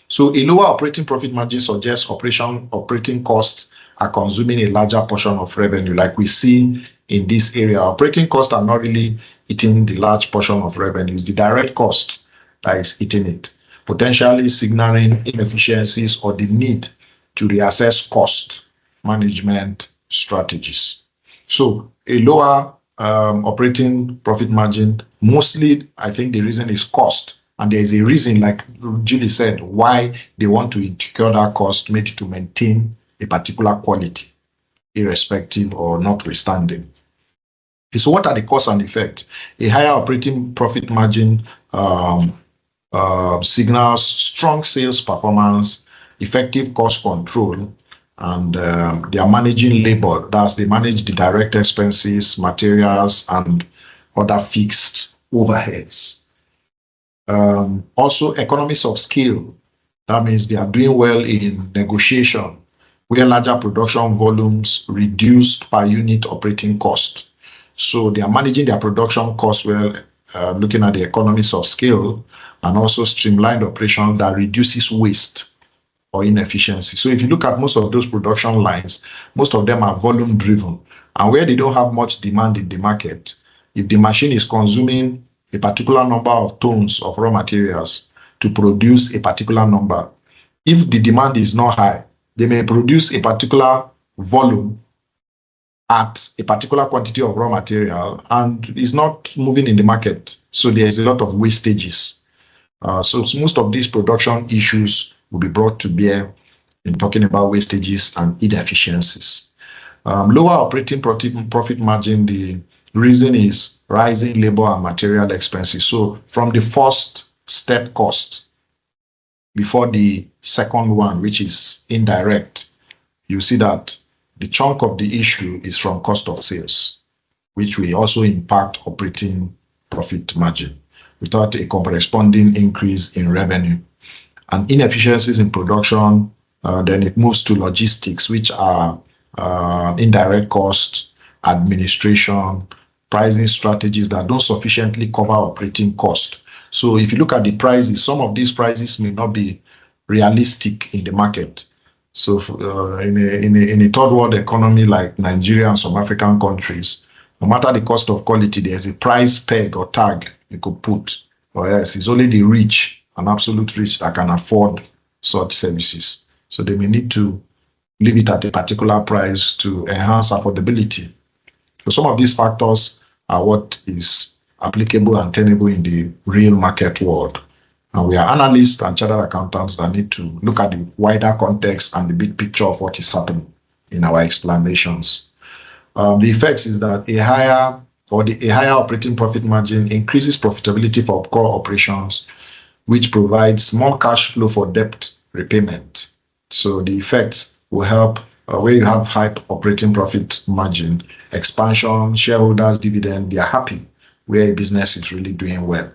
So a lower operating profit margin suggests operating costs are consuming a larger portion of revenue. Like we see in this area, operating costs are not really eating the large portion of revenue. It's the direct cost that is eating it, potentially signaling inefficiencies or the need to reassess cost management strategies. So a lower operating profit margin, mostly I think the reason is cost. And there is a reason, like Julie said, why they want to incur that cost, maybe to maintain a particular quality, irrespective or notwithstanding. So what are the cause and effect? A higher operating profit margin signals strong sales performance, effective cost control, and they are managing labor. That's they manage the direct expenses, materials, and other fixed overheads. Also, economies of scale. That means they are doing well in negotiation, where larger production volumes reduced per unit operating cost. So they are managing their production costs well, looking at the economies of scale, and also streamlined operation that reduces waste or inefficiency. So if you look at most of those production lines, most of them are volume driven. And where they don't have much demand in the market, if the machine is consuming a particular number of tons of raw materials to produce a particular number, if the demand is not high, they may produce a particular volume at a particular quantity of raw material and is not moving in the market. So there is a lot of wastages. So most of these production issues will be brought to bear in talking about wastages and inefficiencies. Lower operating profit margin, the reason is rising labor and material expenses. So from the first step cost before the second one, which is indirect, you see that the chunk of the issue is from cost of sales, which will also impact operating profit margin without a corresponding increase in revenue. And inefficiencies in production, then it moves to logistics, which are indirect costs, administration, pricing strategies that don't sufficiently cover operating cost. So if you look at the prices, some of these prices may not be realistic in the market. So in a third world economy like Nigeria and some African countries, no matter the cost of quality, there's a price peg or tag you could put. Or yes, it's only the rich and absolute rich that can afford such services. So they may need to leave it at a particular price to enhance affordability. So some of these factors are what is applicable and tenable in the real market world. And we are analysts and chartered accountants that need to look at the wider context and the big picture of what is happening in our explanations. The effects is that a higher operating profit margin increases profitability for core operations, which provides more cash flow for debt repayment. So the effects will help where you have high operating profit margin, expansion, shareholders, dividend, they are happy where a business is really doing well.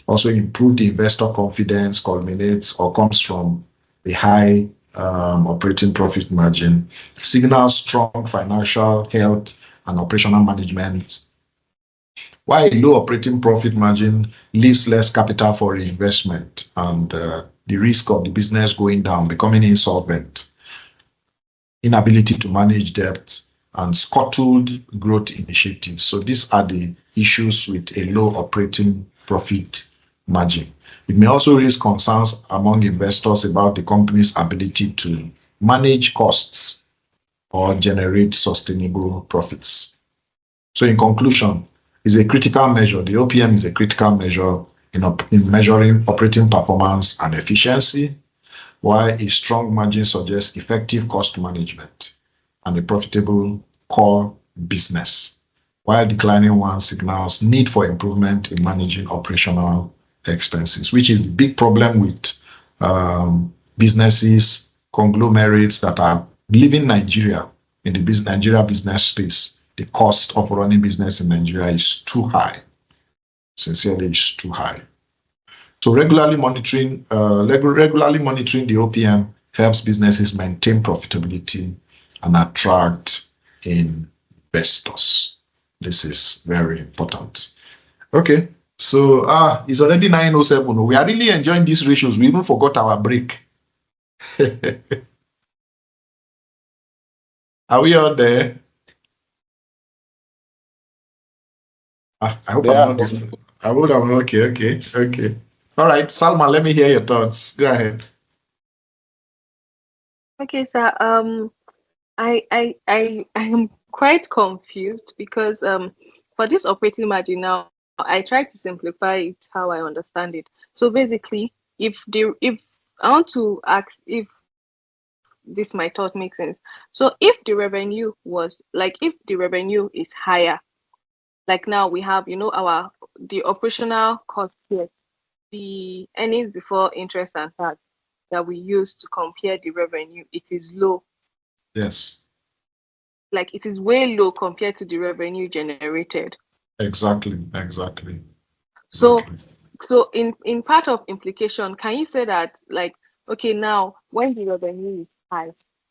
Also, improved investor confidence culminates or comes from a high operating profit margin, signals strong financial health and operational management. While a low operating profit margin leaves less capital for reinvestment and the risk of the business going down, becoming insolvent, inability to manage debt, and scuttled growth initiatives. So these are the issues with a low operating profit margin. It may also raise concerns among investors about the company's ability to manage costs or generate sustainable profits. So in conclusion, it's a critical measure. The OPM is a critical measure in measuring operating performance and efficiency, while a strong margin suggests effective cost management and a profitable core business, while declining one signals need for improvement in managing operational expenses, which is the big problem with businesses, conglomerates that are leaving Nigeria in the Nigeria business space. The cost of running business in Nigeria is too high. Sincerely, it's too high. So regularly monitoring the OPM helps businesses maintain profitability and attract investors. This is very important. Okay, so it's already 9:07. We are really enjoying these ratios. We even forgot our break. Are we out there? I hope I'm not listening. I would have. Okay. All right, Salma, let me hear your thoughts. Go ahead. Okay, sir. I am quite confused because for this operating margin now, I try to simplify it how I understand it. So basically, if I want to ask if this my thought makes sense. So if the revenue is higher, like now we have, the operational cost here, the earnings before interest and tax that we use to compare the revenue, it is low. Yes. Like it is way low compared to the revenue generated. Exactly. So in part of implication, can you say that, like, okay, now when the revenue is high,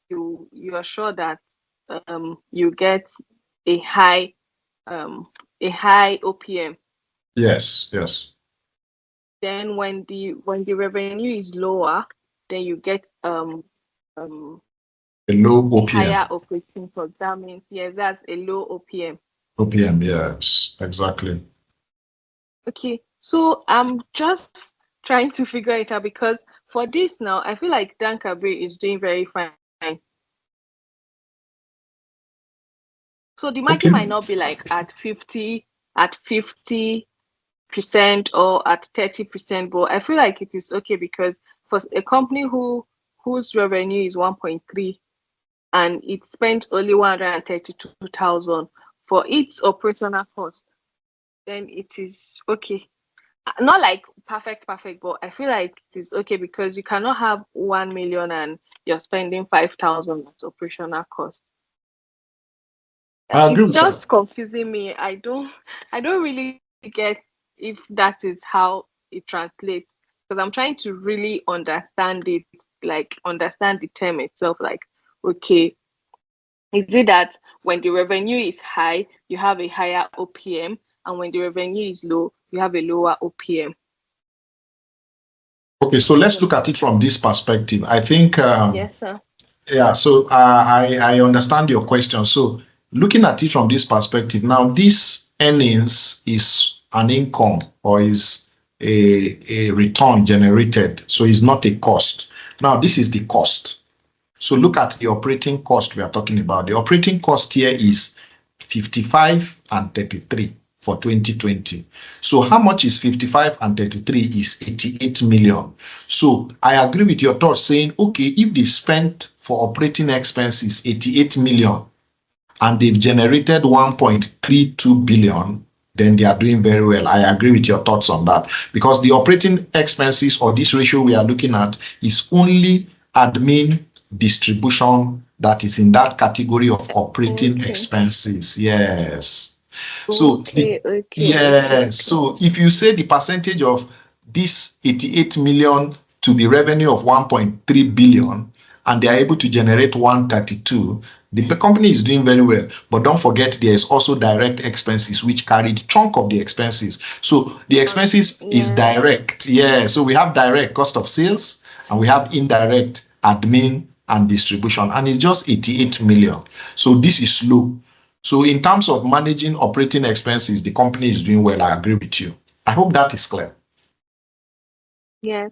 you are sure that you get a high OPM? Yes. Then when the revenue is lower, then you get a low OPM. Higher operating cost. That means yes, that's a low OPM. OPM, yes, exactly. Okay, so I'm just trying to figure it out, because for this now, I feel like Dan Kabir is doing very fine. So the margin might not be like at 50% or at 30%, but I feel like it is okay, because for a company whose revenue is 1.3 and it spent only 132,000 for its operational cost, then it is okay. Not like perfect, but I feel like it is okay, because you cannot have 1 million and you're spending 5,000 as operational cost. It's just confusing me. I don't really get if that is how it translates, because I'm trying to really understand it, like understand the term itself. Like, okay, is it that when the revenue is high, you have a higher OPM, and when the revenue is low, you have a lower OPM? Okay, so let's look at it from this perspective. I think yes, sir. Yeah, so I understand your question. So looking at it from this perspective, now this earnings is an income, or is a return generated. So it's not a cost. Now this is the cost. So look at the operating cost we are talking about. The operating cost here is 55 and 33 for 2020. So how much is 55 and 33 is 88 million. So I agree with your thought saying, okay, if they spent for operating expenses 88 million and they've generated 1.32 billion, then they are doing very well. I agree with your thoughts on that, because the operating expenses, or this ratio we are looking at, is only admin distribution that is in that category of operating expenses. Yes. So so if you say the percentage of this 88 million to the revenue of 1.3 billion, and they are able to generate 132, the company is doing very well. But don't forget, there is also direct expenses which carry the chunk of the expenses. So the expenses is direct. Yeah. So we have direct cost of sales and we have indirect admin and distribution, and it's just 88 million. So this is low. So in terms of managing operating expenses, the company is doing well. I agree with you. I hope that is clear. Yes.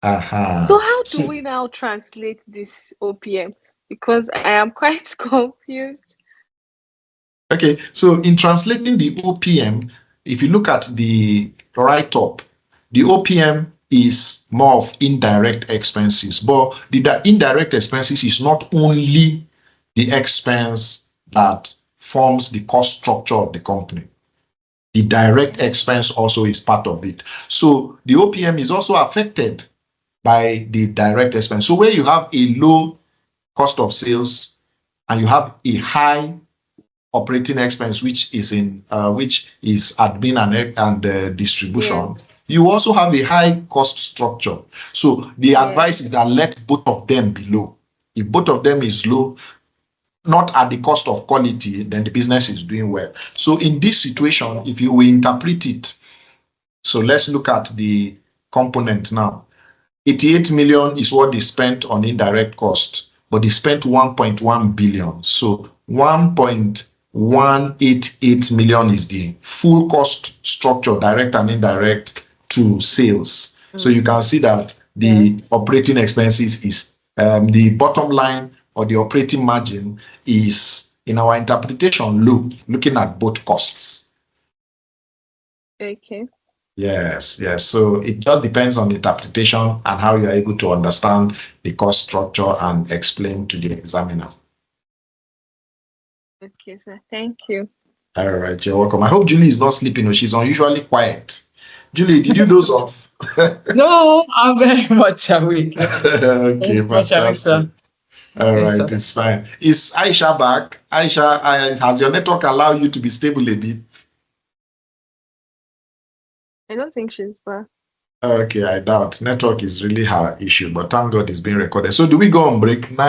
Uh-huh. So how do we now translate this OPM? Because I am quite confused. Okay, so in translating the OPM, if you look at the write-up, the OPM is more of indirect expenses, but the indirect expenses is not only the expense that forms the cost structure of the company. The direct expense also is part of it. So the OPM is also affected by the direct expense. So where you have a low cost of sales and you have a high operating expense, which is admin and distribution, you also have a high cost structure. So the advice is that let both of them be low. If both of them is low, not at the cost of quality, then the business is doing well. So in this situation, if you will interpret it, so let's look at the component now. 88 million is what they spent on indirect cost, but they spent 1.1 billion. So 1.188 million is the full cost structure, direct and indirect, to sales. So you can see that the operating expenses is the bottom line, or the operating margin is, in our interpretation, low, looking at both costs. Okay. Yes. So it just depends on the interpretation and how you are able to understand the cost structure and explain to the examiner. Okay, sir. Thank you. All right, you're welcome. I hope Julie is not sleeping, or she's unusually quiet. Julie, did you doze off? No, I'm very much awake. Okay, fantastic. All right, sir. it's fine. Is Aisha back? Aisha, has your network allowed you to be stable a bit? I don't think she's back. Okay, I doubt. Network is really her issue, but thank God it's being recorded. So do we go on break now?